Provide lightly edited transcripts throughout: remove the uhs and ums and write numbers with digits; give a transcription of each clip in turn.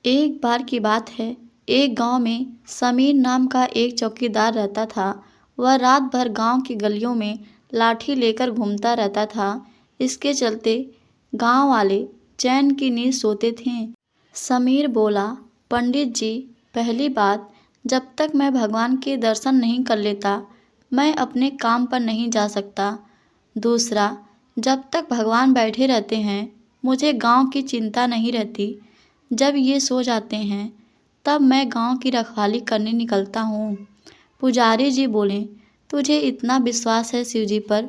एक बार की बात है, एक गांव में समीर नाम का एक चौकीदार रहता था। वह रात भर गांव की गलियों में लाठी लेकर घूमता रहता था। इसके चलते गांव वाले चैन की नींद सोते थे। समीर बोला, पंडित जी, पहली बात, जब तक मैं भगवान के दर्शन नहीं कर लेता, मैं अपने काम पर नहीं जा सकता। दूसरा, जब तक भगवान बैठे रहते हैं, मुझे गांव की चिंता नहीं रहती। जब ये सो जाते हैं, तब मैं गांव की रखवाली करने निकलता हूँ। पुजारी जी बोले, तुझे इतना विश्वास है शिव जी पर?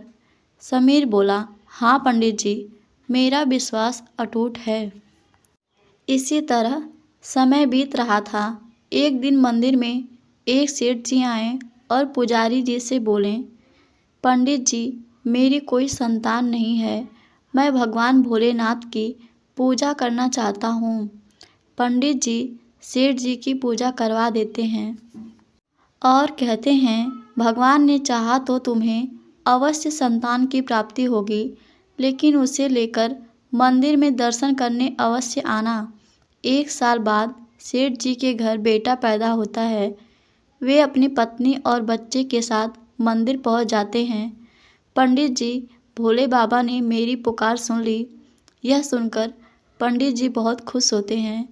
समीर बोला, हाँ पंडित जी, मेरा विश्वास अटूट है। इसी तरह समय बीत रहा था। एक दिन मंदिर में एक सेठ जी आए और पुजारी जी से बोले, पंडित जी, मेरी कोई संतान नहीं है। मैं भगवान भोलेनाथ की पूजा करना चाहता हूँ। पंडित जी सेठ जी की पूजा करवा देते हैं और कहते हैं, भगवान ने चाहा तो तुम्हें अवश्य संतान की प्राप्ति होगी, लेकिन उसे लेकर मंदिर में दर्शन करने अवश्य आना। 1 साल बाद सेठ जी के घर बेटा पैदा होता है। वे अपनी पत्नी और बच्चे के साथ मंदिर पहुंच जाते हैं। पंडित जी, भोले बाबा ने मेरी पुकार सुन ली। यह सुनकर पंडित जी बहुत खुश होते हैं।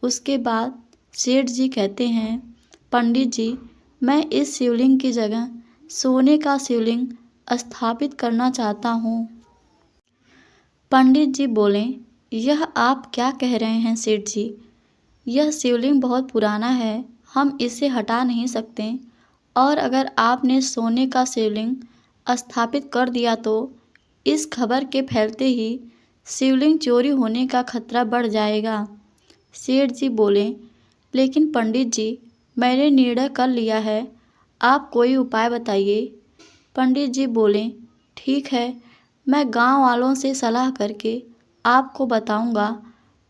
उसके बाद सेठ जी कहते हैं, पंडित जी, मैं इस शिवलिंग की जगह सोने का शिवलिंग स्थापित करना चाहता हूँ। पंडित जी बोले, यह आप क्या कह रहे हैं सेठ जी? यह शिवलिंग बहुत पुराना है, हम इसे हटा नहीं सकते। और अगर आपने सोने का शिवलिंग स्थापित कर दिया तो इस खबर के फैलते ही शिवलिंग चोरी होने का खतरा बढ़ जाएगा। सेठ जी बोले, लेकिन पंडित जी, मैंने निर्णय कर लिया है, आप कोई उपाय बताइए। पंडित जी बोले, ठीक है, मैं गांव वालों से सलाह करके आपको बताऊंगा।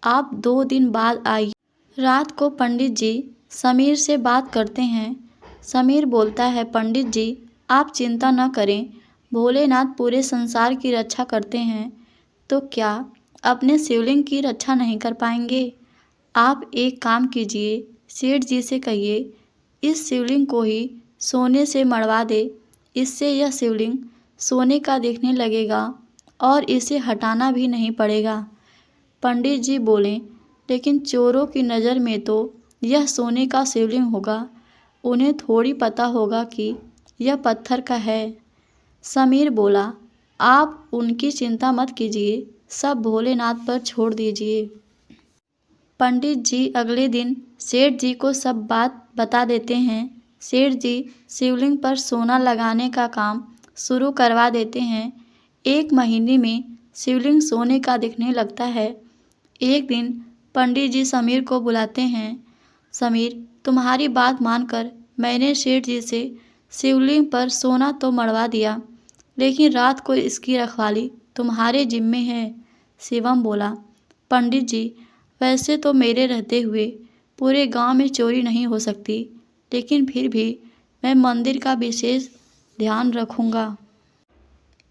आप 2 दिन बाद आइए। रात को पंडित जी समीर से बात करते हैं। समीर बोलता है, पंडित जी, आप चिंता न करें, भोलेनाथ पूरे संसार की रक्षा करते हैं, तो क्या अपने शिवलिंग की रक्षा नहीं कर पाएंगे? आप एक काम कीजिए, सेठ जी से कहिए, इस शिवलिंग को ही सोने से मढ़वा दे। इससे यह शिवलिंग सोने का दिखने लगेगा और इसे हटाना भी नहीं पड़ेगा। पंडित जी बोले, लेकिन चोरों की नज़र में तो यह सोने का शिवलिंग होगा, उन्हें थोड़ी पता होगा कि यह पत्थर का है। समीर बोला, आप उनकी चिंता मत कीजिए, सब भोलेनाथ पर छोड़ दीजिए। पंडित जी अगले दिन सेठ जी को सब बात बता देते हैं। सेठ जी शिवलिंग पर सोना लगाने का काम शुरू करवा देते हैं। 1 महीने में शिवलिंग सोने का दिखने लगता है। एक दिन पंडित जी समीर को बुलाते हैं। समीर, तुम्हारी बात मानकर मैंने सेठ जी से शिवलिंग पर सोना तो मढ़वा दिया, लेकिन रात को इसकी रखवाली तुम्हारे जिम्मे है। शिवम बोला, पंडित जी, वैसे तो मेरे रहते हुए पूरे गांव में चोरी नहीं हो सकती, लेकिन फिर भी मैं मंदिर का विशेष ध्यान रखूंगा।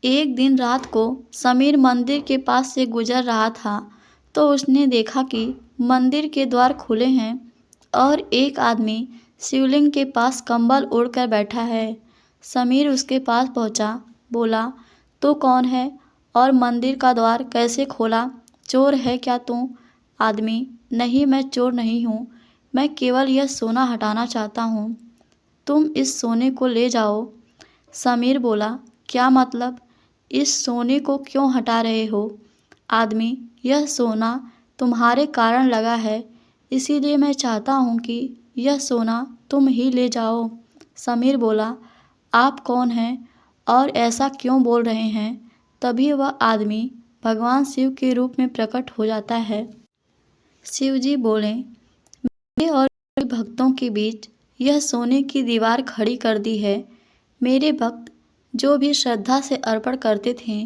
एक दिन रात को समीर मंदिर के पास से गुजर रहा था तो उसने देखा कि मंदिर के द्वार खुले हैं और एक आदमी शिवलिंग के पास कंबल ओढ़कर बैठा है। समीर उसके पास पहुंचा, बोला, तू कौन है और मंदिर का द्वार कैसे खोला? चोर है क्या तू? आदमी, नहीं, मैं चोर नहीं हूँ, मैं केवल यह सोना हटाना चाहता हूँ, तुम इस सोने को ले जाओ। समीर बोला, क्या मतलब? इस सोने को क्यों हटा रहे हो? आदमी, यह सोना तुम्हारे कारण लगा है, इसीलिए मैं चाहता हूँ कि यह सोना तुम ही ले जाओ। समीर बोला, आप कौन हैं और ऐसा क्यों बोल रहे हैं? तभी वह आदमी भगवान शिव के रूप में प्रकट हो जाता है। शिव जी बोले, मेरे और मेरे भक्तों के बीच यह सोने की दीवार खड़ी कर दी है। मेरे भक्त जो भी श्रद्धा से अर्पण करते थे,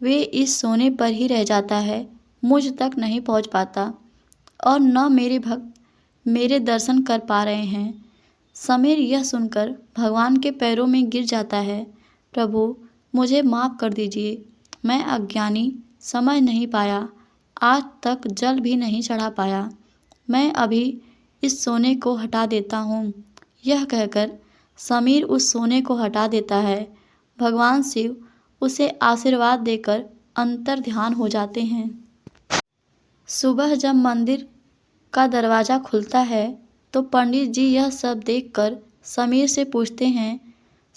वे इस सोने पर ही रह जाता है, मुझ तक नहीं पहुंच पाता और न मेरे भक्त मेरे दर्शन कर पा रहे हैं। समीर यह सुनकर भगवान के पैरों में गिर जाता है। प्रभु, मुझे माफ़ कर दीजिए, मैं अज्ञानी समझ नहीं पाया, आज तक जल भी नहीं चढ़ा पाया। मैं अभी इस सोने को हटा देता हूँ। यह कहकर समीर उस सोने को हटा देता है। भगवान शिव उसे आशीर्वाद देकर अंतर ध्यान हो जाते हैं। सुबह जब मंदिर का दरवाज़ा खुलता है तो पंडित जी यह सब देखकर समीर से पूछते हैं।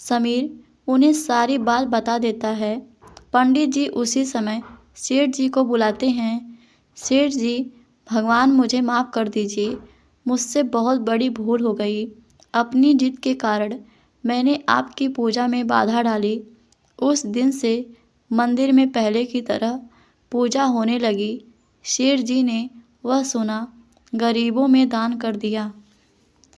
समीर उन्हें सारी बात बता देता है। पंडित जी उसी समय सेठ जी को बुलाते हैं। सेठ जी, भगवान मुझे माफ़ कर दीजिए, मुझसे बहुत बड़ी भूल हो गई। अपनी जिद के कारण मैंने आपकी पूजा में बाधा डाली। उस दिन से मंदिर में पहले की तरह पूजा होने लगी। शेर जी ने वह सोना गरीबों में दान कर दिया।